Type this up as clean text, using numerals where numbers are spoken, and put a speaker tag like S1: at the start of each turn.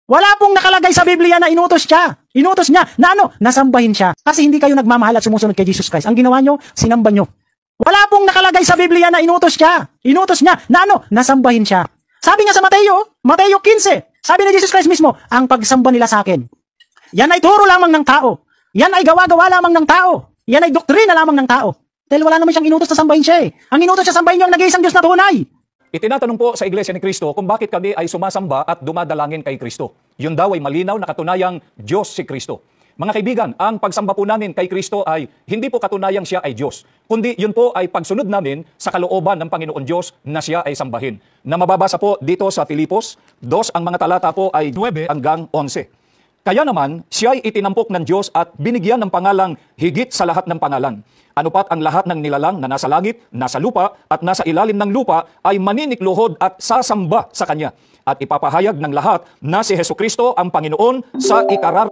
S1: Wala pong nakalagay sa Biblia na inutos siya. Inutos niya na nasambahin siya. Kasi hindi kayo nagmamahal at sumusunod kay Jesus Christ. Ang ginawa nyo, sinamba nyo. Wala pong nakalagay sa Biblia na inutos siya. Inutos niya na nasambahin siya. Sabi nga sa Mateo 15, sabi ni Jesus Christ mismo, ang pagsamba nila sa akin, yan ay turo lamang ng tao. Yan ay gawa-gawa lamang ng tao. Yan ay doktrina lamang ng tao. Dahil wala naman siyang inutos na sambahin siya eh. Ang inutos siya sambahin niyo ang nag-iisang Diyos na tunay.
S2: Itinatanong po sa Iglesia ni Cristo kung bakit kami ay sumasamba at dumadalangin kay Cristo. Yun daw ay malinaw na katunayang Diyos si Cristo. Mga kaibigan, ang pagsamba po namin kay Cristo ay hindi po katunayang siya ay Diyos, kundi yun po ay pagsunod namin sa kalooban ng Panginoon Diyos na siya ay sambahin. Na mababasa po dito sa Filipos 2, ang mga talata po ay 9 hanggang 11. Kaya naman, siya ay itinampok ng Diyos at binigyan ng pangalang higit sa lahat ng pangalan. Ano pat ang lahat ng nilalang na nasa langit, nasa lupa, at nasa ilalim ng lupa ay maninikluhod at sasamba sa Kanya. At ipapahayag ng lahat na si Jesucristo ang Panginoon sa ikarar